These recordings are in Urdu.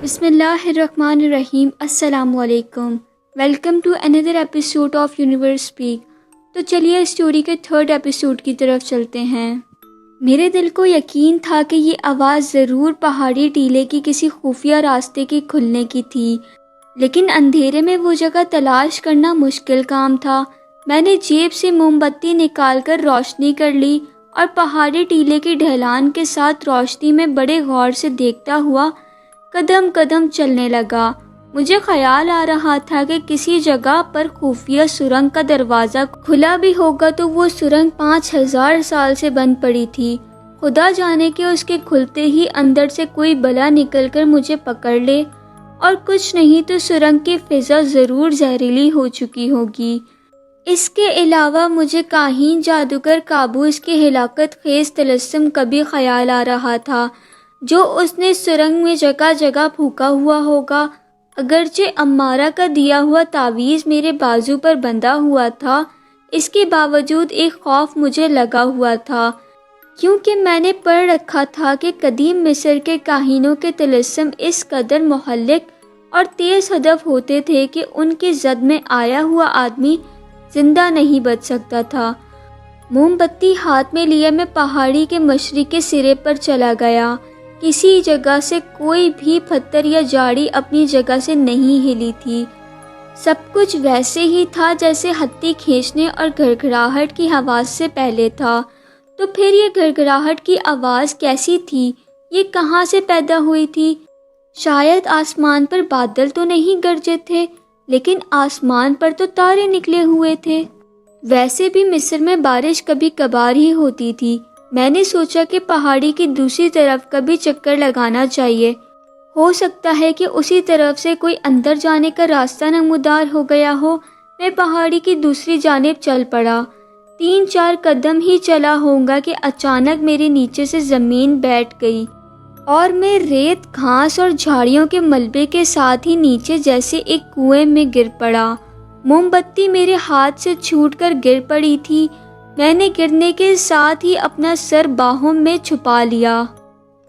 بسم اللہ الرحمن الرحیم۔ السلام علیکم۔ Welcome to another episode of universe speak. تو چلیے اسٹوری کے تھرڈ ایپیسوڈ کی طرف چلتے ہیں۔ میرے دل کو یقین تھا کہ یہ آواز ضرور پہاڑی ٹیلے کی کسی خفیہ راستے کے کھلنے کی تھی، لیکن اندھیرے میں وہ جگہ تلاش کرنا مشکل کام تھا۔ میں نے جیب سے موم بتی نکال کر روشنی کر لی اور پہاڑی ٹیلے کی ڈھلان کے ساتھ روشنی میں بڑے غور سے دیکھتا ہوا قدم قدم چلنے لگا۔ مجھے خیال آ رہا تھا کہ کسی جگہ پر خفیہ سرنگ کا دروازہ کھلا بھی ہوگا تو وہ سرنگ 5000 سال سے بند پڑی تھی۔ خدا جانے کہ اس کے کھلتے ہی اندر سے کوئی بلا نکل کر مجھے پکڑ لے، اور کچھ نہیں تو سرنگ کی فضا ضرور زہریلی ہو چکی ہوگی۔ اس کے علاوہ مجھے کاہین جادوگر قابوس کے ہلاکت خیز طلسم کا بھی خیال آ رہا تھا، جو اس نے سرنگ میں جگہ جگہ پھونکا ہوا ہوگا۔ اگرچہ امارہ کا دیا ہوا تعویذ میرے بازو پر بندھا ہوا تھا، اس کے باوجود ایک خوف مجھے لگا ہوا تھا، کیونکہ میں نے پڑھ رکھا تھا کہ قدیم مصر کے کاہنوں کے طلسم اس قدر مہلک اور تیز ہدف ہوتے تھے کہ ان کی زد میں آیا ہوا آدمی زندہ نہیں بچ سکتا تھا۔ موم بتی ہاتھ میں لیے میں پہاڑی کے مشرقی سرے پر چلا گیا۔ کسی جگہ سے کوئی بھی پتھر یا جھاڑی اپنی جگہ سے نہیں ہلی تھی۔ سب کچھ ویسے ہی تھا جیسے ہتھی کھینچنے اور گھڑگھڑاہٹ کی آواز سے پہلے تھا۔ تو پھر یہ گھڑگھڑاہٹ کی آواز کیسی تھی؟ یہ کہاں سے پیدا ہوئی تھی؟ شاید آسمان پر بادل تو نہیں گرجے تھے، لیکن آسمان پر تو تارے نکلے ہوئے تھے۔ ویسے بھی مصر میں بارش کبھی کبھار ہی ہوتی تھی۔ میں نے سوچا کہ پہاڑی کی دوسری طرف کا بھی چکر لگانا چاہیے، ہو سکتا ہے کہ اسی طرف سے کوئی اندر جانے کا راستہ نمودار ہو گیا ہو۔ میں پہاڑی کی دوسری جانب چل پڑا۔ 3-4 قدم ہی چلا ہوگا کہ اچانک میرے نیچے سے زمین بیٹھ گئی اور میں ریت، گھاس اور جھاڑیوں کے ملبے کے ساتھ ہی نیچے جیسے ایک کنویں میں گر پڑا۔ موم بتی میرے ہاتھ سے چھوٹ کر گر پڑی تھی۔ میں نے گرنے کے ساتھ ہی اپنا سر باہوں میں چھپا لیا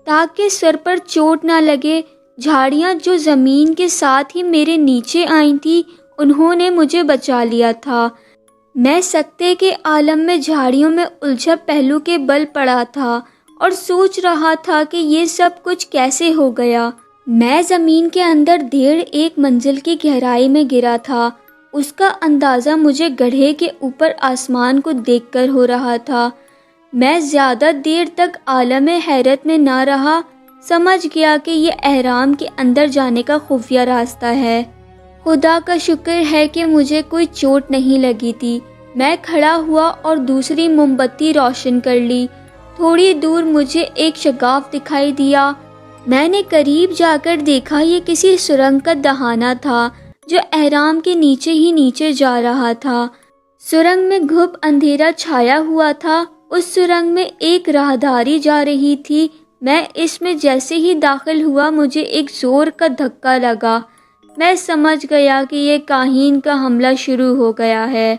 تاکہ سر پر چوٹ نہ لگے۔ جھاڑیاں جو زمین کے ساتھ ہی میرے نیچے آئی تھیں، انہوں نے مجھے بچا لیا تھا۔ میں سکتے کے عالم میں جھاڑیوں میں الجھا پہلو کے بل پڑا تھا اور سوچ رہا تھا کہ یہ سب کچھ کیسے ہو گیا۔ میں زمین کے اندر 1.5 منزل کی گہرائی میں گرا تھا۔ اس کا اندازہ مجھے گڑھے کے اوپر آسمان کو دیکھ کر ہو رہا تھا۔ میں زیادہ دیر تک عالم حیرت میں نہ رہا، سمجھ گیا کہ یہ اہرام کے اندر جانے کا خفیہ راستہ ہے۔ خدا کا شکر ہے کہ مجھے کوئی چوٹ نہیں لگی تھی۔ میں کھڑا ہوا اور دوسری موم بتی روشن کر لی۔ تھوڑی دور مجھے ایک شگاف دکھائی دیا۔ میں نے قریب جا کر دیکھا، یہ کسی سرنگ کا دہانہ تھا جو اہرام کے نیچے ہی نیچے جا رہا تھا۔ سرنگ میں گھپ اندھیرا چھایا ہوا تھا۔ اس سرنگ میں ایک راہداری جا رہی تھی۔ میں اس میں جیسے ہی داخل ہوا مجھے ایک زور کا دھکا لگا۔ میں سمجھ گیا کہ یہ کاہن کا حملہ شروع ہو گیا ہے۔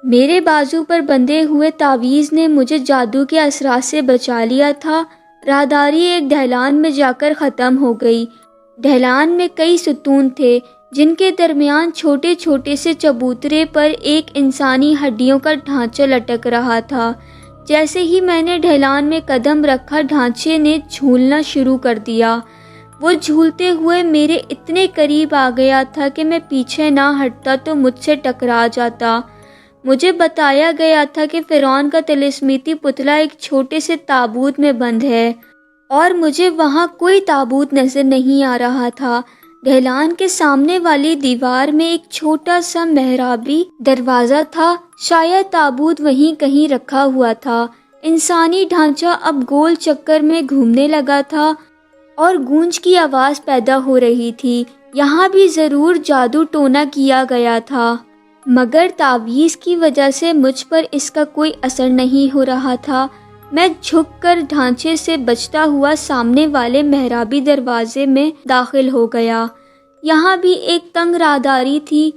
میرے بازو پر بندھے ہوئے تعویذ نے مجھے جادو کے اثرات سے بچا لیا تھا۔ راہداری ایک ڈھلان میں جا کر ختم ہو گئی۔ ڈھلان میں کئی ستون تھے جن کے درمیان چھوٹے چھوٹے سے چبوترے پر ایک انسانی ہڈیوں کا ڈھانچہ لٹک رہا تھا۔ جیسے ہی میں نے ڈھلان میں قدم رکھا، ڈھانچے نے جھولنا شروع کر دیا۔ وہ جھولتے ہوئے میرے اتنے قریب آ گیا تھا کہ میں پیچھے نہ ہٹتا تو مجھ سے ٹکرا جاتا۔ مجھے بتایا گیا تھا کہ فرعون کا طلسمیتی پتلا ایک چھوٹے سے تابوت میں بند ہے، اور مجھے وہاں کوئی تابوت نظر نہیں آ رہا تھا۔ ڈھلان کے سامنے والی دیوار میں ایک چھوٹا سا محرابی دروازہ تھا، شاید تابوت وہیں کہیں رکھا ہوا تھا۔ انسانی ڈھانچہ اب گول چکر میں گھومنے لگا تھا اور گونج کی آواز پیدا ہو رہی تھی۔ یہاں بھی ضرور جادو ٹونا کیا گیا تھا، مگر تعویذ کی وجہ سے مجھ پر اس کا کوئی اثر نہیں ہو رہا تھا۔ میں جھک کر ڈھانچے سے بچتا ہوا سامنے والے محرابی دروازے میں داخل ہو گیا۔ یہاں بھی ایک تنگ راہداری تھی۔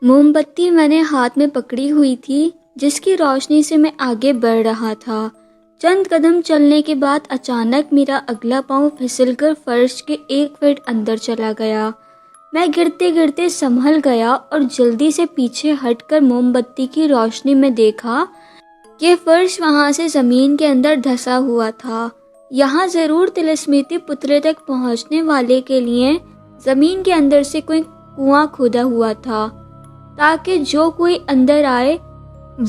موم بتی میں نے ہاتھ میں پکڑی ہوئی تھی، جس کی روشنی سے میں آگے بڑھ رہا تھا۔ چند قدم چلنے کے بعد اچانک میرا اگلا پاؤں پھسل کر فرش کے 1 فٹ اندر چلا گیا۔ میں گرتے گرتے سنبھل گیا اور جلدی سے پیچھے ہٹ کر موم بتی کی روشنی میں دیکھا کہ فرش وہاں سے زمین کے اندر دھسا ہوا تھا۔ یہاں ضرور طلسمیتی پتلے تک پہنچنے والے کے لیے زمین کے اندر سے کوئی کنواں کھودا ہوا تھا تاکہ جو کوئی اندر آئے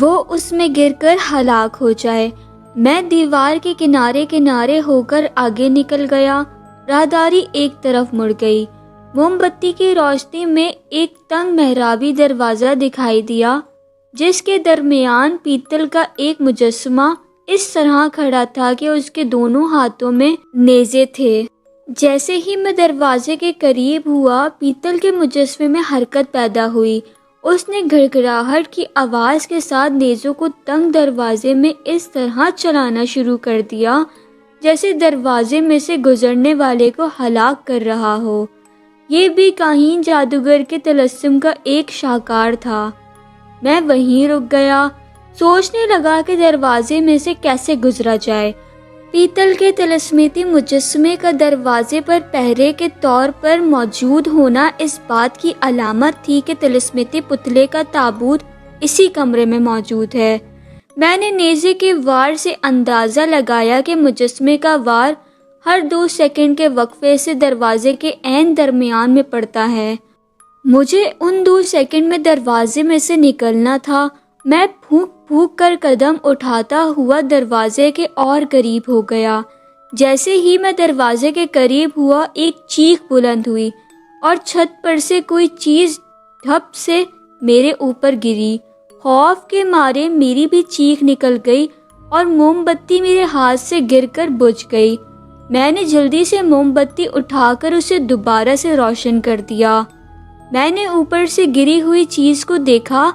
وہ اس میں گر کر ہلاک ہو جائے۔ میں دیوار کے کنارے کنارے ہو کر آگے نکل گیا۔ راہداری ایک طرف مڑ گئی۔ موم بتی کی روشنی میں ایک تنگ محرابی دروازہ دکھائی دیا جس کے درمیان پیتل کا ایک مجسمہ اس طرح کھڑا تھا کہ اس کے دونوں ہاتھوں میں نیزے تھے۔ جیسے ہی میں دروازے کے قریب ہوا، پیتل کے مجسمے میں حرکت پیدا ہوئی۔ اس نے گھڑگھڑاہٹ کی آواز کے ساتھ نیزوں کو تنگ دروازے میں اس طرح چلانا شروع کر دیا جیسے دروازے میں سے گزرنے والے کو ہلاک کر رہا ہو۔ یہ بھی کاہن جادوگر کے طلسم کا ایک شاہکار تھا۔ میں وہیں رک گیا، سوچنے لگا کہ دروازے میں سے کیسے گزرا جائے۔ پیتل کے طلسمیتی مجسمے کا دروازے پر پہرے کے طور پر موجود ہونا اس بات کی علامت تھی کہ طلسمیتی پتلے کا تابوت اسی کمرے میں موجود ہے۔ میں نے نیزے کے وار سے اندازہ لگایا کہ مجسمے کا وار ہر 2 سیکنڈ کے وقفے سے دروازے کے عین درمیان میں پڑتا ہے۔ مجھے ان 2 سیکنڈ میں دروازے میں سے نکلنا تھا۔ میں پھونک پھونک کر قدم اٹھاتا ہوا دروازے کے اور قریب ہو گیا۔ جیسے ہی میں دروازے کے قریب ہوا، ایک چیخ بلند ہوئی اور چھت پر سے کوئی چیز دھپ سے میرے اوپر گری۔ خوف کے مارے میری بھی چیخ نکل گئی اور موم بتی میرے ہاتھ سے گر کر بجھ گئی۔ میں نے جلدی سے موم بتی اٹھا کر اسے دوبارہ سے روشن کر دیا۔ میں نے اوپر سے گری ہوئی چیز کو دیکھا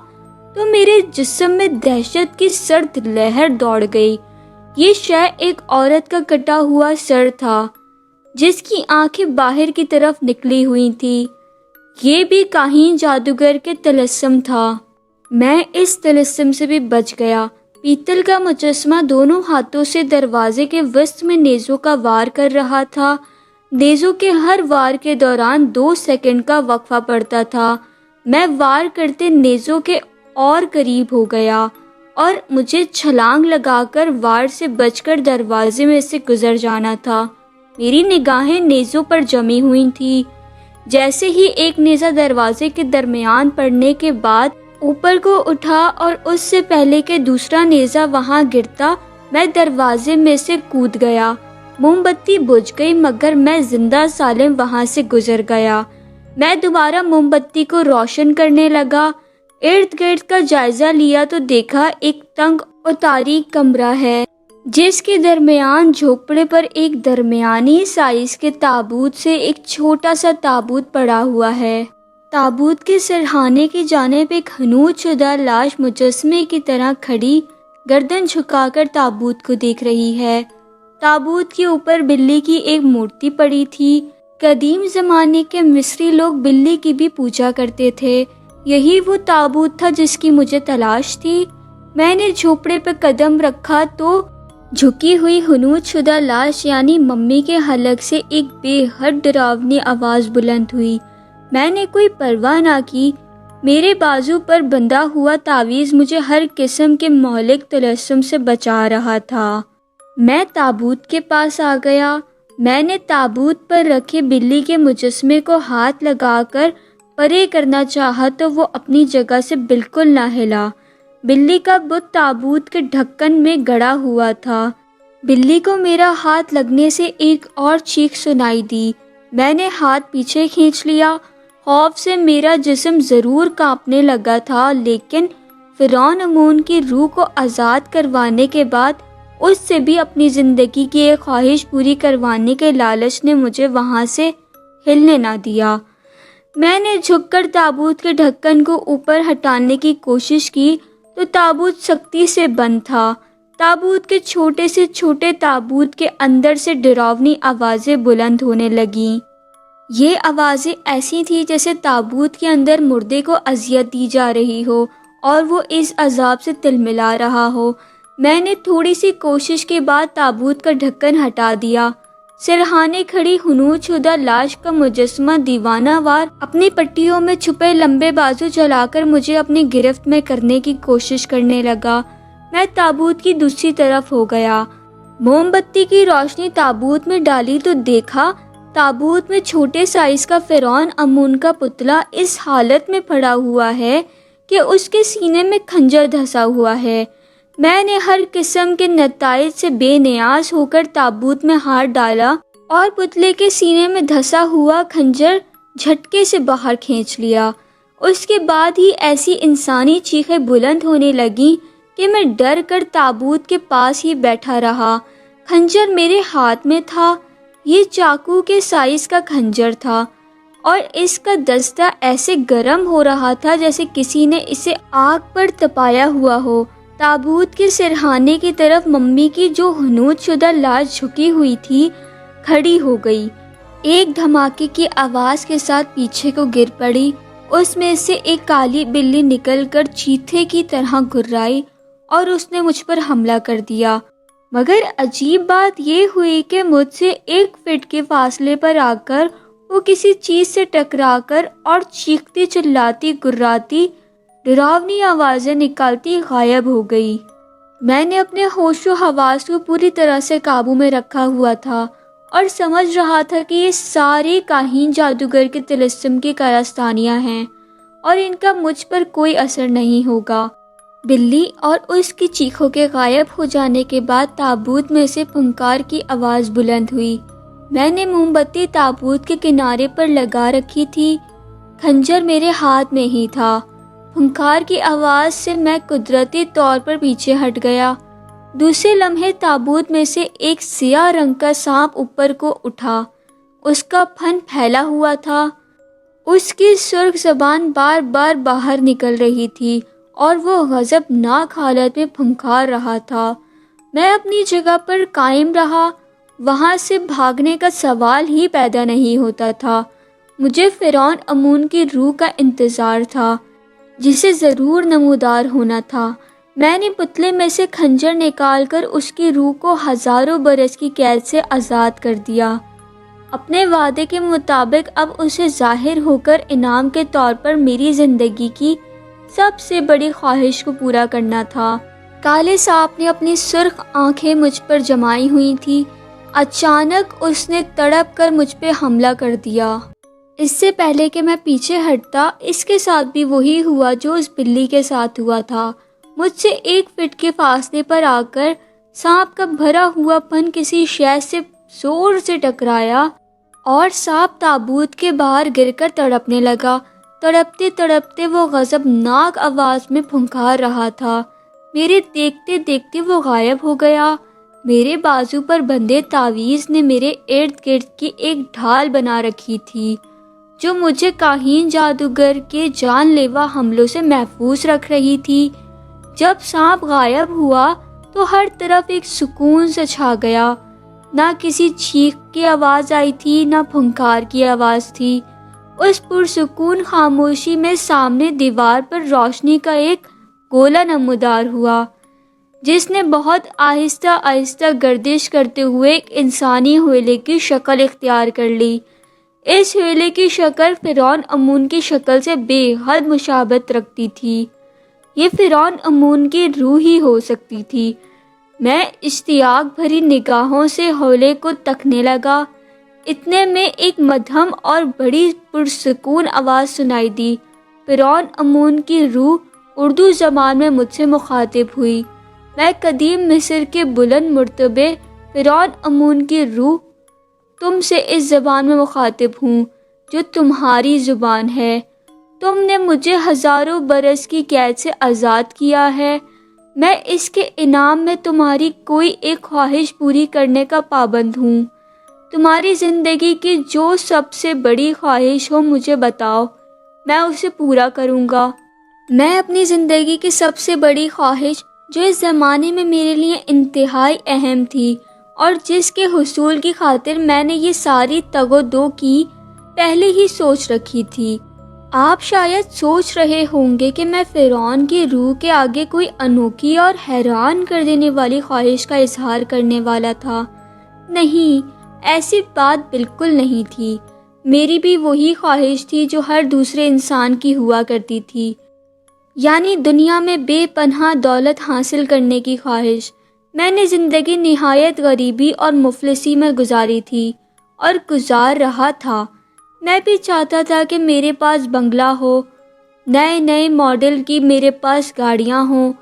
تو میرے جسم میں دہشت کی سرد لہر دوڑ گئی۔ یہ شے ایک عورت کا کٹا ہوا سر تھا جس کی آنکھیں باہر کی طرف نکلی ہوئی تھی۔ یہ بھی کاہن جادوگر کے طلسم تھا۔ میں اس طلسم سے بھی بچ گیا۔ پیتل کا مجسمہ دونوں ہاتھوں سے دروازے کے وسط میں نیزوں کا وار کر رہا تھا۔ نیزوں کے ہر وار کے دوران 2 سیکنڈ کا وقفہ پڑتا تھا۔ میں وار کرتے نیزوں کے اور قریب ہو گیا اور مجھے چھلانگ لگا کر وار سے بچ کر دروازے میں سے گزر جانا تھا۔ میری نگاہیں نیزوں پر جمی ہوئی تھی۔ جیسے ہی ایک نیزہ دروازے کے درمیان پڑنے کے بعد اوپر کو اٹھا اور اس سے پہلے کہ دوسرا نیزہ وہاں گرتا، میں دروازے میں سے کود گیا۔ موم بتی بجھ گئی مگر میں زندہ سالم وہاں سے گزر گیا۔ میں دوبارہ موم بتی کو روشن کرنے لگا۔ ارد گرد کا جائزہ لیا تو دیکھا ایک تنگ اور تاریک کمرہ ہے جس کے درمیان جھوپڑے پر ایک درمیانی سائز کے تابوت سے ایک چھوٹا سا تابوت پڑا ہوا ہے۔ تابوت کے سرہانے کی جانب ایک حنوط شدہ لاش مجسمے کی طرح کھڑی گردن جھکا کر تابوت کو دیکھ رہی ہے۔ تابوت کے اوپر بلی کی ایک مورتی پڑی تھی۔ قدیم زمانے کے مصری لوگ بلی کی بھی پوجا کرتے تھے۔ یہی وہ تابوت تھا جس کی مجھے تلاش تھی۔ میں نے جھوپڑے پہ قدم رکھا تو جھکی ہوئی حنوط شدہ لاش یعنی ممی کے حلق سے ایک بے حد ڈراؤنی آواز بلند ہوئی۔ میں نے کوئی پرواہ نہ کی۔ میرے بازو پر بندھا ہوا تعویذ مجھے ہر قسم کے مہلک طلسم سے بچا رہا تھا۔ میں تابوت کے پاس آ گیا۔ میں نے تابوت پر رکھے بلی کے مجسمے کو ہاتھ لگا کر پرے کرنا چاہا تو وہ اپنی جگہ سے بالکل نہ ہلا۔ بلی کا بت تابوت کے ڈھکن میں گڑا ہوا تھا۔ بلی کو میرا ہاتھ لگنے سے ایک اور چیخ سنائی دی۔ میں نے ہاتھ پیچھے کھینچ لیا۔ خوف سے میرا جسم ضرور کانپنے لگا تھا، لیکن فرعون امون کی روح کو آزاد کروانے کے بعد اس سے بھی اپنی زندگی کی ایک خواہش پوری کروانے کے لالچ نے مجھے وہاں سے ہلنے نہ دیا۔ میں نے جھک کر تابوت کے ڈھکن کو اوپر ہٹانے کی کوشش کی تو تابوت سختی سے بند تھا۔ تابوت کے چھوٹے سے چھوٹے تابوت کے اندر سے ڈراؤنی آوازیں بلند ہونے لگیں۔ یہ آوازیں ایسی تھیں جیسے تابوت کے اندر مردے کو اذیت دی جا رہی ہو اور وہ اس عذاب سے تلملا رہا ہو۔ میں نے تھوڑی سی کوشش کے بعد تابوت کا ڈھکن ہٹا دیا۔ سرہانے کھڑی حنوط شدہ لاش کا مجسمہ دیوانہ وار اپنی پٹیوں میں چھپے لمبے بازو چلا کر مجھے اپنی گرفت میں کرنے کی کوشش کرنے لگا۔ میں تابوت کی دوسری طرف ہو گیا، موم بتی کی روشنی تابوت میں ڈالی تو دیکھا تابوت میں چھوٹے سائز کا فرعون امون کا پتلا اس حالت میں پڑا ہوا ہے کہ اس کے سینے میں خنجر دھسا ہوا ہے۔ میں نے ہر قسم کے نتائج سے بے نیاز ہو کر تابوت میں ہاتھ ڈالا اور پتلے کے سینے میں دھسا ہوا خنجر جھٹکے سے باہر کھینچ لیا۔ اس کے بعد ہی ایسی انسانی چیخیں بلند ہونے لگیں کہ میں ڈر کر تابوت کے پاس ہی بیٹھا رہا۔ خنجر میرے ہاتھ میں تھا، یہ چاقو کے سائز کا خنجر تھا اور اس کا دستہ ایسے گرم ہو رہا تھا جیسے کسی نے اسے آگ پر تپایا ہوا ہو۔ تابوت کے سرہانے کی طرف ممی کی جو حنوط شدہ لاش جھکی ہوئی تھی کھڑی ہو گئی، ایک دھماکے کی آواز کے ساتھ پیچھے کو گر پڑی۔ اس میں سے ایک کالی بلی نکل کر چیتے کی طرح گھرائی اور اس نے مجھ پر حملہ کر دیا۔ مگر عجیب بات یہ ہوئی کہ مجھ سے 1 فٹ کے فاصلے پر آ کر وہ کسی چیز سے ٹکرا کر اور چیختی چلاتی گراتی ڈراؤنی آوازیں نکالتی غائب ہو گئی۔ میں نے اپنے ہوش و حواس کو پوری طرح سے قابو میں رکھا ہوا تھا اور سمجھ رہا تھا کہ یہ سارے کاہن جادوگر کے طلسم کی کارستانیاں ہیں اور ان کا مجھ پر کوئی اثر نہیں ہوگا۔ بلی اور اس کی چیخوں کے غائب ہو جانے کے بعد تابوت میں سے پھنکار کی آواز بلند ہوئی۔ میں نے موم بتی تابوت کے کنارے پر لگا رکھی تھی، خنجر میرے ہاتھ میں ہی تھا۔ پھنکار کی آواز سے میں قدرتی طور پر پیچھے ہٹ گیا۔ دوسرے لمحے تابوت میں سے ایک سیاہ رنگ کا سانپ اوپر کو اٹھا، اس کا پھن پھیلا ہوا تھا، اس کی سرخ زبان بار بار باہر نکل رہی تھی اور وہ غضبناک حالت میں پھنکار رہا تھا۔ میں اپنی جگہ پر قائم رہا، وہاں سے بھاگنے کا سوال ہی پیدا نہیں ہوتا تھا۔ مجھے فرعون امون کی روح کا انتظار تھا جسے ضرور نمودار ہونا تھا۔ میں نے پتلے میں سے خنجر نکال کر اس کی روح کو ہزاروں برس کی قید سے آزاد کر دیا۔ اپنے وعدے کے مطابق اب اسے ظاہر ہو کر انعام کے طور پر میری زندگی کی سب سے بڑی خواہش کو پورا کرنا تھا۔ کالے سانپ نے اپنی سرخ آنکھیں مجھ پر جمائی ہوئی تھی۔ اچانک اس نے تڑپ کر مجھ پہ حملہ کر دیا۔ اس سے پہلے کہ میں پیچھے ہٹتا، اس کے ساتھ بھی وہی ہوا جو اس بلی کے ساتھ ہوا تھا۔ مجھ سے 1 فٹ کے فاصلے پر آ کر سانپ کا بھرا ہوا پن کسی شے سے زور سے ٹکرایا اور سانپ تابوت کے باہر گر کر تڑپنے لگا۔ تڑپتے تڑپتے وہ غضبناک آواز میں پھنکار رہا تھا۔ میرے دیکھتے دیکھتے وہ غائب ہو گیا۔ میرے بازو پر بندھے تعویذ نے میرے ارد گرد کی ایک ڈھال بنا رکھی تھی جو مجھے کاہن جادوگر کے جان لیوا حملوں سے محفوظ رکھ رہی تھی۔ جب سانپ غائب ہوا تو ہر طرف ایک سکون سے چھا گیا۔ نہ کسی چیخ کی آواز آئی تھی، نہ پھنکار کی آواز تھی۔ اس پرسکون خاموشی میں سامنے دیوار پر روشنی کا ایک گولا نمودار ہوا جس نے بہت آہستہ آہستہ گردش کرتے ہوئے ایک انسانی حویلے کی شکل اختیار کر لی۔ اس حویلے کی شکل فرعون امون کی شکل سے بے حد مشابہت رکھتی تھی۔ یہ فرعون امون کی روح ہی ہو سکتی تھی۔ میں اشتیاق بھری نگاہوں سے حویلے کو تکنے لگا۔ اتنے میں ایک مدھم اور بڑی پرسکون آواز سنائی دی۔ فرعون امون کی روح اردو زبان میں مجھ سے مخاطب ہوئی۔ میں قدیم مصر کے بلند مرتبے فرعون امون کی روح تم سے اس زبان میں مخاطب ہوں جو تمہاری زبان ہے۔ تم نے مجھے ہزاروں برس کی قید سے آزاد کیا ہے۔ میں اس کے انعام میں تمہاری کوئی ایک خواہش پوری کرنے کا پابند ہوں۔ تمہاری زندگی کی جو سب سے بڑی خواہش ہو مجھے بتاؤ، میں اسے پورا کروں گا۔ میں اپنی زندگی کی سب سے بڑی خواہش جو اس زمانے میں میرے لیے انتہائی اہم تھی اور جس کے حصول کی خاطر میں نے یہ ساری تگ و دو کی پہلے ہی سوچ رکھی تھی، آپ شاید سوچ رہے ہوں گے کہ میں فرعون کی روح کے آگے کوئی انوکھی اور حیران کر دینے والی خواہش کا اظہار کرنے والا تھا۔ نہیں، ایسی بات بالکل نہیں تھی۔ میری بھی وہی خواہش تھی جو ہر دوسرے انسان کی ہوا کرتی تھی، یعنی دنیا میں بے پناہ دولت حاصل کرنے کی خواہش۔ میں نے زندگی نہایت غریبی اور مفلسی میں گزاری تھی اور گزار رہا تھا۔ میں بھی چاہتا تھا کہ میرے پاس بنگلہ ہو، نئے نئے ماڈل کی میرے پاس گاڑیاں ہوں،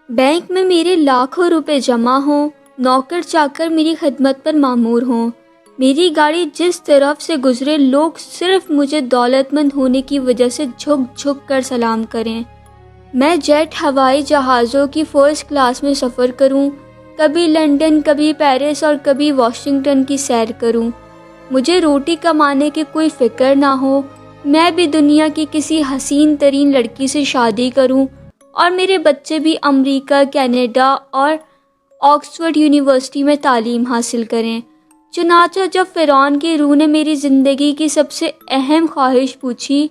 بینک میں میرے لاکھوں روپے جمع ہوں، نوکر چاکر میری خدمت پر مامور ہوں، میری گاڑی جس طرف سے گزرے لوگ صرف مجھے دولت مند ہونے کی وجہ سے جھک جھک کر سلام کریں۔ میں جیٹ ہوائی جہازوں کی فرسٹ کلاس میں سفر کروں، کبھی لندن، کبھی پیرس اور کبھی واشنگٹن کی سیر کروں۔ مجھے روٹی کمانے کی کوئی فکر نہ ہو، میں بھی دنیا کی کسی حسین ترین لڑکی سے شادی کروں اور میرے بچے بھی امریکہ، کینیڈا اور آکسفورڈ یونیورسٹی میں تعلیم حاصل کریں۔ چنانچہ جب فرعون کی روح نے میری زندگی کی سب سے اہم خواہش پوچھی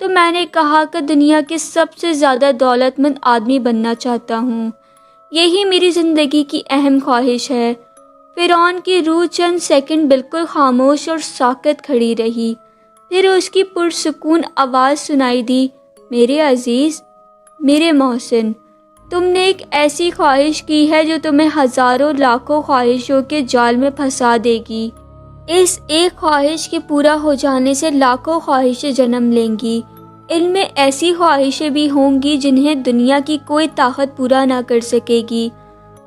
تو میں نے کہا کہ دنیا کے سب سے زیادہ دولت مند آدمی بننا چاہتا ہوں۔ یہی میری زندگی کی اہم خواہش ہے۔ فرعون کی روح چند سیکنڈ بالکل خاموش اور ساکت کھڑی رہی، پھر اس کی پرسکون آواز سنائی دی، میرے عزیز، میرے محسن، تم نے ایک ایسی خواہش کی ہے جو تمہیں ہزاروں لاکھوں خواہشوں کے جال میں پھنسا دے گی۔ اس ایک خواہش کے پورا ہو جانے سے لاکھوں خواہشیں جنم لیں گی۔ ان میں ایسی خواہشیں بھی ہوں گی جنہیں دنیا کی کوئی طاقت پورا نہ کر سکے گی۔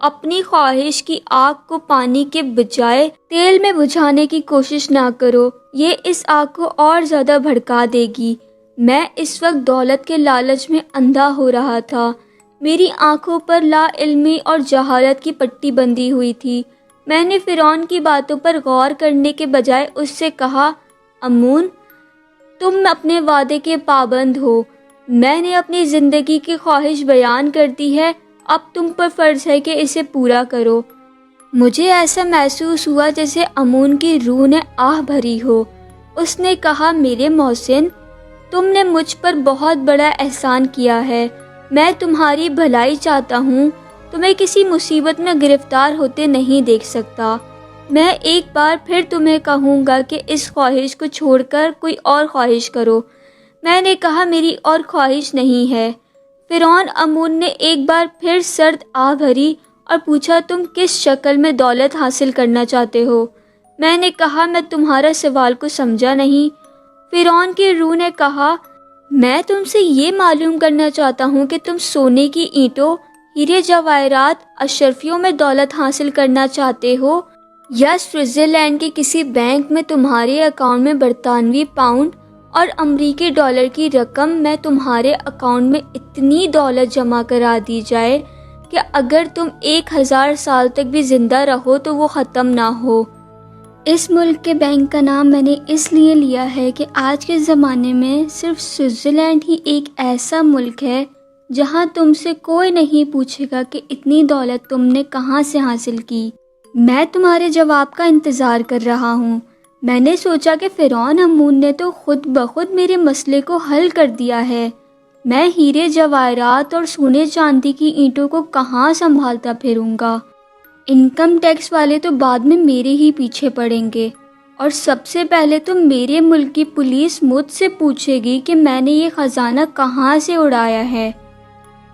اپنی خواہش کی آگ کو پانی کے بجائے تیل میں بجھانے کی کوشش نہ کرو، یہ اس آگ کو اور زیادہ بھڑکا دے گی۔ میں اس وقت دولت کے لالچ میں اندھا ہو رہا تھا، میری آنکھوں پر لا علمی اور جہالت کی پٹی بندھی ہوئی تھی۔ میں نے فرعون کی باتوں پر غور کرنے کے بجائے اس سے کہا، امون، تم اپنے وعدے کے پابند ہو، میں نے اپنی زندگی کی خواہش بیان کر دی ہے، اب تم پر فرض ہے کہ اسے پورا کرو۔ مجھے ایسا محسوس ہوا جیسے امون کی روح نے آہ بھری ہو۔ اس نے کہا، میرے محسن، تم نے مجھ پر بہت بڑا احسان کیا ہے، میں تمہاری بھلائی چاہتا ہوں، تمہیں کسی مصیبت میں گرفتار ہوتے نہیں دیکھ سکتا۔ میں ایک بار پھر تمہیں کہوں گا کہ اس خواہش کو چھوڑ کر کوئی اور خواہش کرو۔ میں نے کہا، میری اور خواہش نہیں ہے۔ فرعون امون نے ایک بار پھر سرد آہ بھری اور پوچھا، تم کس شکل میں دولت حاصل کرنا چاہتے ہو؟ میں نے کہا، میں تمہارا سوال کو سمجھا نہیں۔ فرعون کی روح نے کہا، میں تم سے یہ معلوم کرنا چاہتا ہوں کہ تم سونے کی اینٹوں، ہیرے جواہرات، اشرفیوں میں دولت حاصل کرنا چاہتے ہو یا سوئٹزرلینڈ کے کسی بینک میں تمہارے اکاؤنٹ میں برطانوی پاؤنڈ اور امریکی ڈالر کی رقم میں تمہارے اکاؤنٹ میں اتنی دولت جمع کرا دی جائے کہ اگر تم 1000 سال تک بھی زندہ رہو تو وہ ختم نہ ہو۔ اس ملک کے بینک کا نام میں نے اس لیے لیا ہے کہ آج کے زمانے میں صرف سوئٹزرلینڈ ہی ایک ایسا ملک ہے جہاں تم سے کوئی نہیں پوچھے گا کہ اتنی دولت تم نے کہاں سے حاصل کی۔ میں تمہارے جواب کا انتظار کر رہا ہوں۔ میں نے سوچا کہ فرعون امون نے تو خود بخود میرے مسئلے کو حل کر دیا ہے۔ میں ہیرے جواہرات اور سونے چاندی کی اینٹوں کو کہاں سنبھالتا پھروں گا؟ انکم ٹیکس والے تو بعد میں میرے ہی پیچھے پڑیں گے، اور سب سے پہلے تو میرے ملک کی پولیس مجھ سے پوچھے گی کہ میں نے یہ خزانہ کہاں سے اڑایا ہے،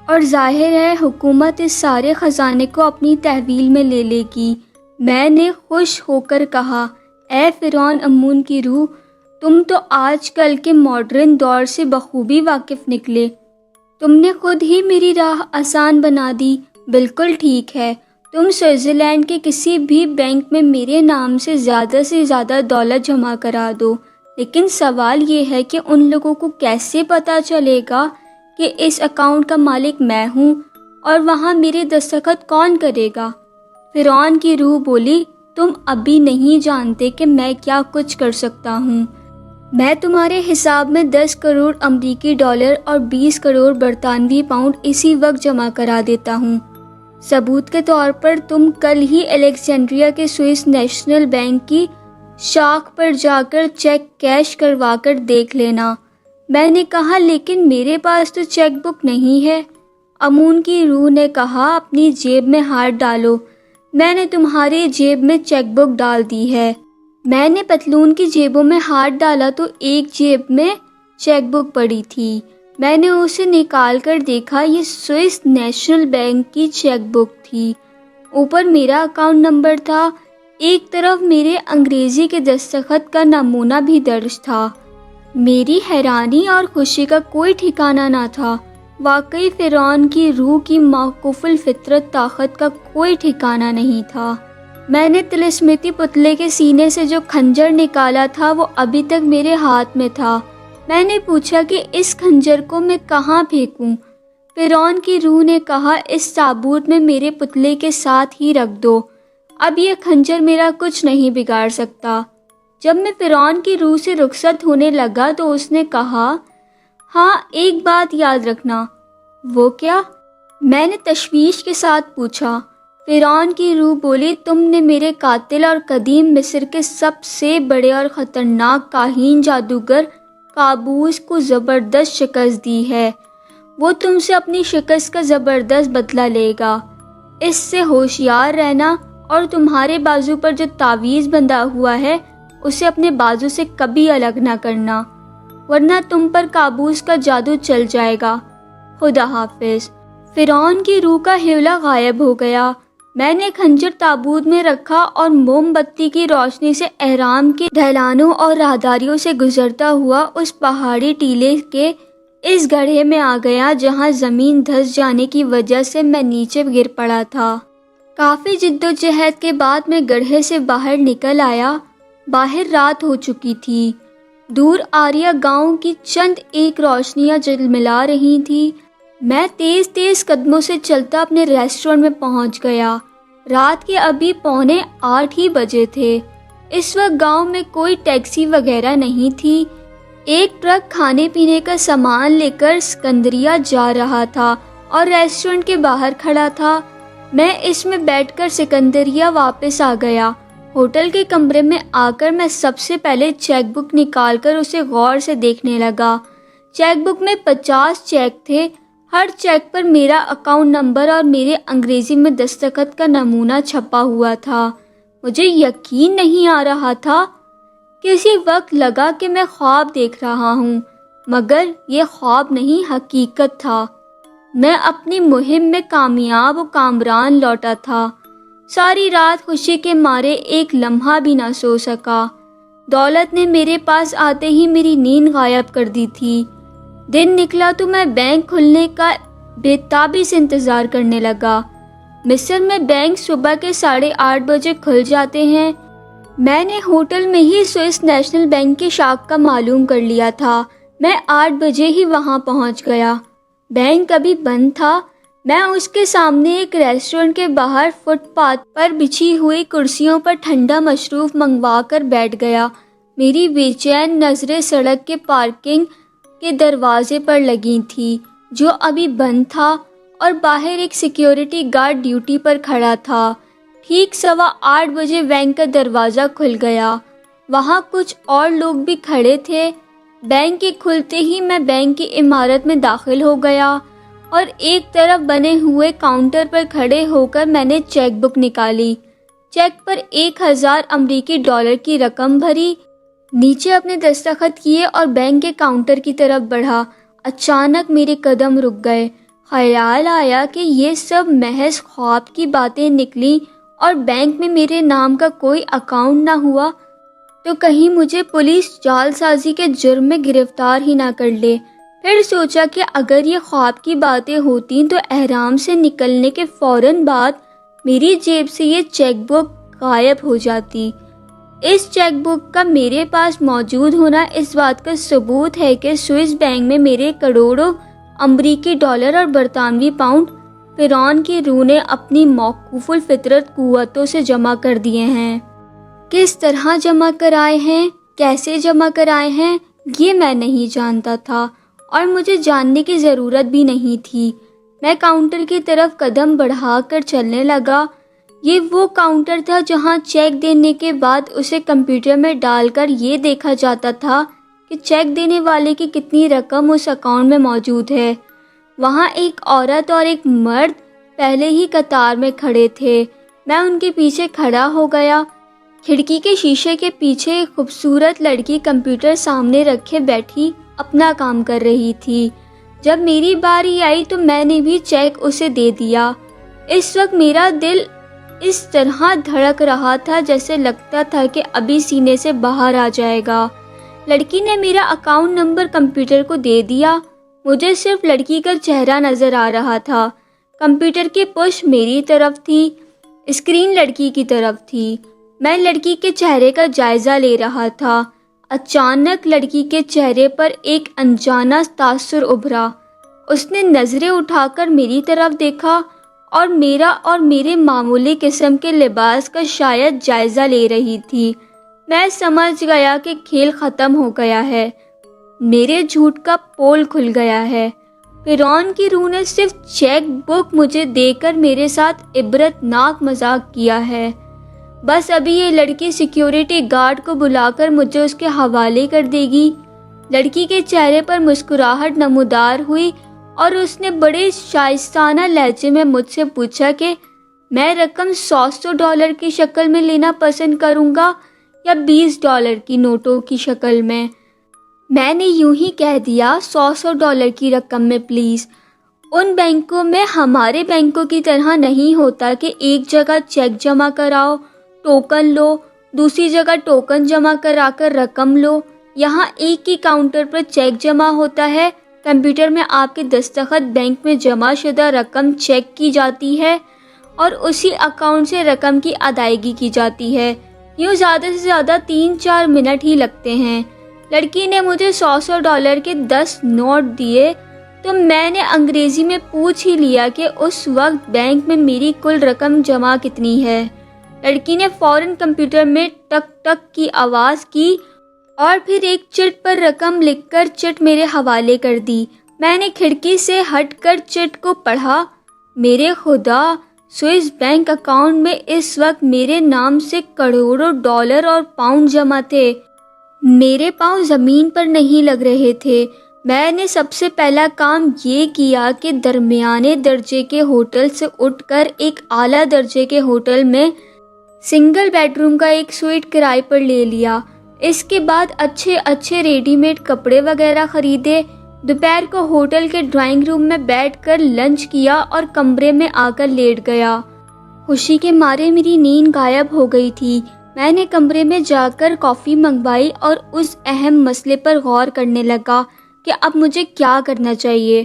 اور ظاہر ہے حکومت اس سارے خزانے کو اپنی تحویل میں لے لے گی۔ میں نے خوش ہو کر کہا، اے فرعون امون کی روح، تم تو آج کل کے ماڈرن دور سے بخوبی واقف نکلے، تم نے خود ہی میری راہ آسان بنا دی۔ بالکل ٹھیک ہے، تم سوئٹزرلینڈ کے کسی بھی بینک میں میرے نام سے زیادہ دولت جمع کرا دو، لیکن سوال یہ ہے کہ ان لوگوں کو کیسے پتہ چلے گا کہ اس اکاؤنٹ کا مالک میں ہوں، اور وہاں میرے دستخط کون کرے گا؟ فرعون کی روح بولی، تم ابھی نہیں جانتے کہ میں کیا کچھ کر سکتا ہوں۔ میں تمہارے حساب میں 10 کروڑ امریکی ڈالر اور 20 کروڑ برطانوی پاؤنڈ اسی وقت جمع کرا دیتا ہوں۔ ثبوت کے طور پر تم کل ہی الیگزینڈریا کے سوئس نیشنل بینک کی شاخ پر جا کر چیک کیش کروا کر دیکھ لینا۔ میں نے کہا لیکن میرے پاس تو چیک بک نہیں ہے۔ امون کی روح نے کہا اپنی جیب میں ہاتھ ڈالو، میں نے تمہاری جیب میں چیک بک ڈال دی ہے۔ میں نے پتلون کی جیبوں میں ہاتھ ڈالا تو ایک جیب میں چیک بک پڑی تھی۔ میں نے اسے نکال کر دیکھا، یہ سوئس نیشنل بینک کی چیک بک تھی۔ اوپر میرا اکاؤنٹ نمبر تھا، ایک طرف میرے انگریزی کے دستخط کا نمونہ بھی درج تھا۔ میری حیرانی اور خوشی کا کوئی ٹھکانہ نہ تھا۔ واقعی فرعون کی روح کی موقوف الفطرت طاقت کا کوئی ٹھکانہ نہیں تھا۔ میں نے طلسمتی پتلے کے سینے سے جو خنجر نکالا تھا وہ ابھی تک میرے ہاتھ میں تھا۔ میں نے پوچھا کہ اس خنجر کو میں کہاں پھینکوں؟ فرعون کی روح نے کہا اس تابوت میں میرے پتلے کے ساتھ ہی رکھ دو، اب یہ خنجر میرا کچھ نہیں بگاڑ سکتا۔ جب میں فرعون کی روح سے رخصت ہونے لگا تو اس نے کہا، ہاں ایک بات یاد رکھنا۔ وہ کیا؟ میں نے تشویش کے ساتھ پوچھا۔ فرعون کی روح بولی، تم نے میرے قاتل اور قدیم مصر کے سب سے بڑے اور خطرناک کاہن جادوگر قابوس کو زبردست شکست دی ہے۔ وہ تم سے اپنی شکست کا زبردست بدلہ لے گا۔ اس سے ہوشیار رہنا اور تمہارے بازو پر جو تعویذ بندھا ہوا ہے اسے اپنے بازو سے کبھی الگ نہ کرنا، ورنہ تم پر قابوس کا جادو چل جائے گا۔ خدا حافظ۔ فرعون کی روح کا حولہ غائب ہو گیا۔ میں نے خنجر تابوت میں رکھا اور موم بتی کی روشنی سے اہرام کے ڈھلانوں اور راہداریوں سے گزرتا ہوا اس پہاڑی ٹیلے کے اس گڑھے میں آ گیا جہاں زمین دھس جانے کی وجہ سے میں نیچے گر پڑا تھا۔ کافی جد و جہد کے بعد میں گڑھے سے باہر نکل آیا۔ باہر رات ہو چکی تھی۔ دور آریہ گاؤں کی چند ایک روشنیاں جلملا رہی تھیں۔ میں تیز تیز قدموں سے چلتا اپنے ریسٹورنٹ میں پہنچ گیا۔ رات کے ابھی 7:45 ہی بجے تھے۔ اس وقت گاؤں میں کوئی ٹیکسی وغیرہ نہیں تھی۔ ایک ٹرک کھانے پینے کا سامان لے کر سکندریہ جا رہا تھا اور ریسٹورنٹ کے باہر کھڑا تھا۔ میں اس میں بیٹھ کر سکندریہ واپس آ گیا۔ ہوٹل کے کمرے میں آ کر میں سب سے پہلے چیک بک نکال کر اسے غور سے دیکھنے لگا۔ چیک بک میں 50 چیک تھے۔ ہر چیک پر میرا اکاؤنٹ نمبر اور میرے انگریزی میں دستخط کا نمونہ چھپا ہوا تھا۔ مجھے یقین نہیں آ رہا تھا۔ کسی وقت لگا کہ میں خواب دیکھ رہا ہوں، مگر یہ خواب نہیں، حقیقت تھا۔ میں اپنی مہم میں کامیاب و کامران لوٹا تھا۔ ساری رات خوشی کے مارے ایک لمحہ بھی نہ سو سکا۔ دولت نے میرے پاس آتے ہی میری نیند غائب کر دی تھی۔ دن نکلا تو میں بینک کھلنے کا بے تابی سے انتظار کرنے لگا۔ مصر میں بینک صبح کے 8:30 بجے کھل جاتے ہیں۔ میں نے ہوٹل میں ہی سوئس نیشنل بینک کی شاخ کا معلوم کر لیا تھا۔ میں 8 بجے ہی وہاں پہنچ گیا۔ بینک ابھی بند تھا۔ میں اس کے سامنے ایک ریسٹورنٹ کے باہر فٹ پاتھ پر بچھی ہوئی کرسیوں پر ٹھنڈا مشروب منگوا کر بیٹھ گیا۔ میری بے چین نظریں سڑک کے پارکنگ کے دروازے پر لگی تھی جو ابھی بند تھا، اور باہر ایک سیکیورٹی گارڈ ڈیوٹی پر کھڑا تھا۔ ٹھیک 8:15 بجے بینک کا دروازہ کھل گیا۔ وہاں کچھ اور لوگ بھی کھڑے تھے۔ بینک کے کھلتے ہی میں بینک کی عمارت میں داخل ہو گیا اور ایک طرف بنے ہوئے کاؤنٹر پر کھڑے ہو کر میں نے چیک بک نکالی۔ چیک پر 1000 امریکی ڈالر کی رقم بھری، نیچے اپنے دستخط کیے اور بینک کے کاؤنٹر کی طرف بڑھا۔ اچانک میرے قدم رک گئے۔ خیال آیا کہ یہ سب محض خواب کی باتیں نکلیں اور بینک میں میرے نام کا کوئی اکاؤنٹ نہ ہوا تو کہیں مجھے پولیس جعل سازی کے جرم میں گرفتار ہی نہ کر لے۔ پھر سوچا کہ اگر یہ خواب کی باتیں ہوتیں تو احرام سے نکلنے کے فوراً بعد میری جیب سے یہ چیک بک غائب ہو جاتی۔ اس چیک بک کا میرے پاس موجود ہونا اس بات کا ثبوت ہے کہ سوئس بینک میں میرے کروڑوں امریکی ڈالر اور برطانوی پاؤنڈ فرعون کی روح نے اپنی موقوف الفطرت قوتوں سے جمع کر دیے ہیں۔ کس طرح جمع کرائے ہیں، کیسے جمع کرائے ہیں، یہ میں نہیں جانتا تھا اور مجھے جاننے کی ضرورت بھی نہیں تھی۔ میں کاؤنٹر کی طرف قدم بڑھا کر چلنے لگا۔ یہ وہ کاؤنٹر تھا جہاں چیک دینے کے بعد اسے کمپیوٹر میں ڈال کر یہ دیکھا جاتا تھا کہ کہ چیک دینے والے کی کتنی رقم اس اکاؤنٹ میں موجود ہے۔ وہاں ایک عورت اور ایک مرد پہلے ہی قطار میں کھڑے تھے۔ میں ان کے پیچھے کھڑا ہو گیا۔ کھڑکی کے شیشے کے پیچھے ایک خوبصورت لڑکی کمپیوٹر سامنے رکھے بیٹھی اپنا کام کر رہی تھی۔ جب میری باری آئی تو میں نے بھی چیک اسے دے دیا۔ اس وقت میرا دل اس طرح دھڑک رہا تھا جیسے لگتا تھا کہ ابھی سینے سے باہر آ جائے گا۔ لڑکی نے میرا اکاؤنٹ نمبر کمپیوٹر کو دے دیا۔ مجھے صرف لڑکی کا چہرہ نظر آ رہا تھا۔ کمپیوٹر کی پش میری طرف تھی، اسکرین لڑکی کی طرف تھی۔ میں لڑکی کے چہرے کا جائزہ لے رہا تھا۔ اچانک لڑکی کے چہرے پر ایک انجانا تاثر ابھرا۔ اس نے نظریں اٹھا کر میری طرف دیکھا اور میرا اور میرے معمولی قسم کے لباس کا شاید جائزہ لے رہی تھی۔ میں سمجھ گیا کہ کھیل ختم ہو گیا ہے، میرے جھوٹ کا پول کھل گیا ہے۔ فرعون کی روح نے صرف چیک بک مجھے دے کر میرے ساتھ عبرت ناک مذاق کیا ہے۔ بس ابھی یہ لڑکی سیکیورٹی گارڈ کو بلا کر مجھے اس کے حوالے کر دے گی۔ لڑکی کے چہرے پر مسکراہٹ نمودار ہوئی اور اس نے بڑے شائستانہ لہجے میں مجھ سے پوچھا کہ میں رقم $100 کی شکل میں لینا پسند کروں گا یا $20 کی نوٹوں کی شکل میں۔ میں نے یوں ہی کہہ دیا $100 کی رقم میں پلیز۔ ان بینکوں میں ہمارے بینکوں کی طرح نہیں ہوتا کہ ایک جگہ چیک جمع کراؤ، ٹوکن لو، دوسری جگہ ٹوکن جمع کرا کر رقم لو۔ یہاں ایک ہی کاؤنٹر پر چیک جمع ہوتا ہے، کمپیوٹر میں آپ کے دستخط بینک میں جمع شدہ رقم چیک کی جاتی ہے اور اسی اکاؤنٹ سے رقم کی ادائیگی کی جاتی ہے۔ یوں زیادہ سے زیادہ 3-4 منٹ ہی لگتے ہیں۔ لڑکی نے مجھے $100 کے 10 نوٹ دیے تو میں نے انگریزی میں پوچھ ہی لیا کہ اس وقت بینک میں میری کل رقم جمع کتنی ہے۔ لڑکی نے فوراً کمپیوٹر میں ٹک ٹک کی آواز کی اور پھر ایک چٹ پر رقم لکھ کر چٹ میرے حوالے کر دی۔ میں نے کھڑکی سے ہٹ کر چٹ کو پڑھا۔ میرے خدا، سوئس بینک اکاؤنٹ میں اس وقت میرے نام سے کروڑوں ڈالر اور پاؤنڈ جمع تھے۔ میرے پاؤں زمین پر نہیں لگ رہے تھے۔ میں نے سب سے پہلا کام یہ کیا کہ درمیانے درجے کے ہوٹل سے اٹھ کر ایک اعلیٰ درجے کے ہوٹل میں سنگل بیڈ روم کا ایک سوئٹ کرائے پر لے لیا۔ اس کے بعد اچھے ریڈی میڈ کپڑے وغیرہ خریدے۔ دوپہر کو ہوٹل کے ڈرائنگ روم میں بیٹھ کر لنچ کیا اور کمرے میں آ کر لیٹ گیا۔ خوشی کے مارے میری نیند غائب ہو گئی تھی۔ میں نے کمرے میں جا کر کافی منگوائی اور اس اہم مسئلے پر غور کرنے لگا کہ اب مجھے کیا کرنا چاہیے۔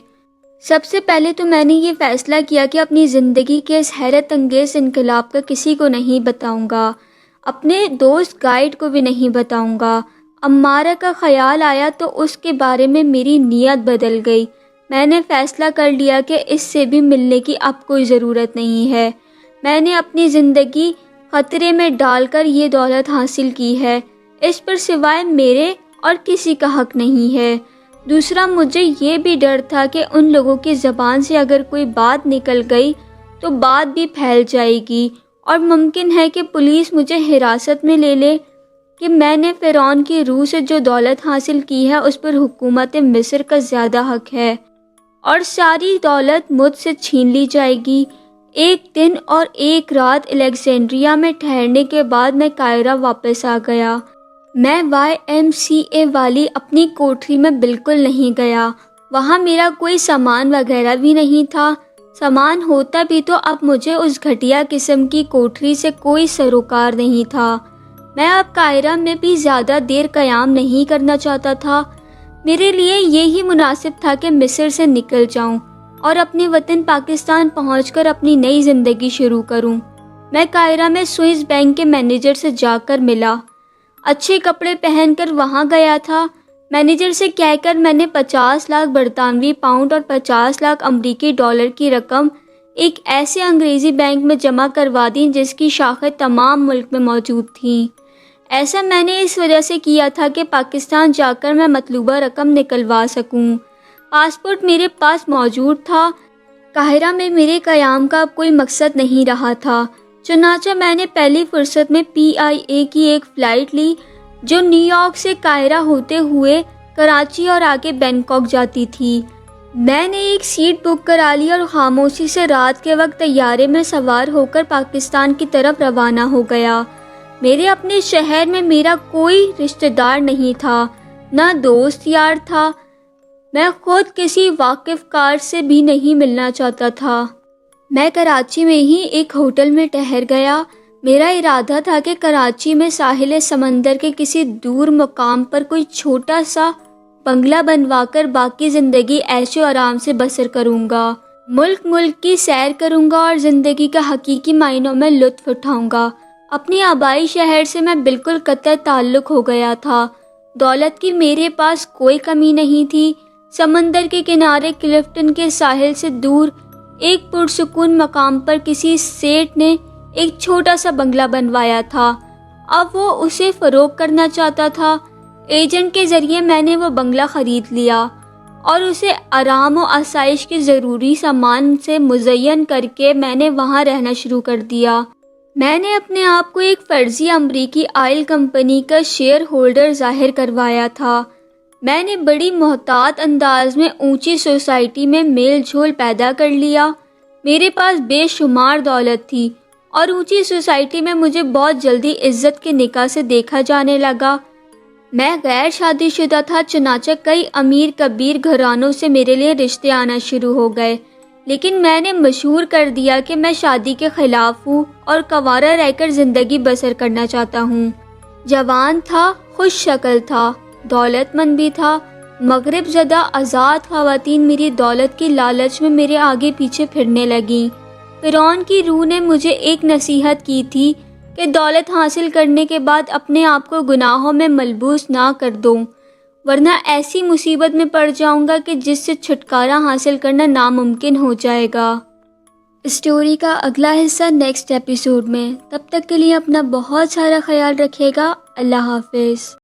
سب سے پہلے تو میں نے یہ فیصلہ کیا کہ اپنی زندگی کے اس حیرت انگیز انقلاب کا کسی کو نہیں بتاؤں گا، اپنے دوست گائیڈ کو بھی نہیں بتاؤں گا۔ امارہ کا خیال آیا تو اس کے بارے میں میری نیت بدل گئی۔ میں نے فیصلہ کر لیا کہ اس سے بھی ملنے کی اب کوئی ضرورت نہیں ہے۔ میں نے اپنی زندگی خطرے میں ڈال کر یہ دولت حاصل کی ہے، اس پر سوائے میرے اور کسی کا حق نہیں ہے۔ دوسرا، مجھے یہ بھی ڈر تھا کہ ان لوگوں کی زبان سے اگر کوئی بات نکل گئی تو بات بھی پھیل جائے گی اور ممکن ہے کہ پولیس مجھے حراست میں لے لے کہ میں نے فرعون کی روح سے جو دولت حاصل کی ہے اس پر حکومت مصر کا زیادہ حق ہے اور ساری دولت مجھ سے چھین لی جائے گی۔ ایک دن اور ایک رات الیگزینڈریا میں ٹھہرنے کے بعد میں قاہرہ واپس آ گیا۔ میں YMCA والی اپنی کوٹری میں بالکل نہیں گیا۔ وہاں میرا کوئی سامان وغیرہ بھی نہیں تھا۔ سامان ہوتا بھی تو اب مجھے اس گھٹیا قسم کی کوٹری سے کوئی سروکار نہیں تھا۔ میں اب قاہرہ میں بھی زیادہ دیر قیام نہیں کرنا چاہتا تھا۔ میرے لیے یہی مناسب تھا کہ مصر سے نکل جاؤں اور اپنے وطن پاکستان پہنچ کر اپنی نئی زندگی شروع کروں۔ میں قاہرہ میں سوئس بینک کے مینیجر سے جا کر ملا۔ اچھے کپڑے پہن کر وہاں گیا تھا۔ مینیجر سے کہہ کر میں نے 50 لاکھ برطانوی پاؤنڈ اور 50 لاکھ امریکی ڈالر کی رقم ایک ایسے انگریزی بینک میں جمع کروا دی جس کی شاخیں تمام ملک میں موجود تھیں۔ ایسا میں نے اس وجہ سے کیا تھا کہ پاکستان جا کر میں مطلوبہ رقم نکلوا سکوں۔ پاسپورٹ میرے پاس موجود تھا۔ قاہرہ میں میرے قیام کا اب کوئی مقصد نہیں رہا تھا، چنانچہ میں نے پہلی فرصت میں PIA کی ایک فلائٹ لی جو نیو یارک سے قاہرہ ہوتے ہوئے کراچی اور آگے بینکاک جاتی تھی۔ میں نے ایک سیٹ بک کرا لی اور خاموشی سے رات کے وقت طیارے میں سوار ہو کر پاکستان کی طرف روانہ ہو گیا۔ میرے اپنے شہر میں میرا کوئی رشتہ دار نہیں تھا، نہ دوست یار تھا۔ میں خود کسی واقف کار سے بھی نہیں ملنا چاہتا تھا۔ میں کراچی میں ہی ایک ہوٹل میں ٹھہر گیا۔ میرا ارادہ تھا کہ کراچی میں ساحل سمندر کے کسی دور مقام پر کوئی چھوٹا سا بنگلہ بنوا کر باقی زندگی عیش و آرام سے بسر کروں گا۔ ملک کی سیر کروں گا اور زندگی کا حقیقی معنوں میں لطف اٹھاؤں گا۔ اپنے آبائی شہر سے میں بالکل قطع تعلق ہو گیا تھا۔ دولت کی میرے پاس کوئی کمی نہیں تھی۔ سمندر کے کنارے کلفٹن کے ساحل سے دور ایک پرسکون مقام پر کسی سیٹ نے ایک چھوٹا سا بنگلہ بنوایا تھا۔ اب وہ اسے فروخت کرنا چاہتا تھا۔ ایجنٹ کے ذریعے میں نے وہ بنگلہ خرید لیا اور اسے آرام و آسائش کے ضروری سامان سے مزین کر کے میں نے وہاں رہنا شروع کر دیا۔ میں نے اپنے آپ کو ایک فرضی امریکی آئل کمپنی کا شیئر ہولڈر ظاہر کروایا تھا۔ میں نے بڑی محتاط انداز میں اونچی سوسائٹی میں میل جول پیدا کر لیا۔ میرے پاس بے شمار دولت تھی اور اونچی سوسائٹی میں مجھے بہت جلدی عزت کے نگاہ سے دیکھا جانے لگا۔ میں غیر شادی شدہ تھا، چنانچہ کئی امیر کبیر گھرانوں سے میرے لیے رشتے آنا شروع ہو گئے، لیکن میں نے مشہور کر دیا کہ میں شادی کے خلاف ہوں اور کنوارا رہ کر زندگی بسر کرنا چاہتا ہوں۔ جوان تھا، خوش شکل تھا، دولت مند بھی تھا۔ مغرب زدہ آزاد خواتین میری دولت کی لالچ میں میرے آگے پیچھے پھرنے لگیں۔ فرعون کی روح نے مجھے ایک نصیحت کی تھی کہ دولت حاصل کرنے کے بعد اپنے آپ کو گناہوں میں ملبوس نہ کر دو، ورنہ ایسی مصیبت میں پڑ جاؤں گا کہ جس سے چھٹکارا حاصل کرنا ناممکن ہو جائے گا۔ اسٹوری کا اگلا حصہ نیکسٹ ایپیسوڈ میں۔ تب تک کے لیے اپنا بہت سارا خیال رکھیے گا۔ اللہ حافظ۔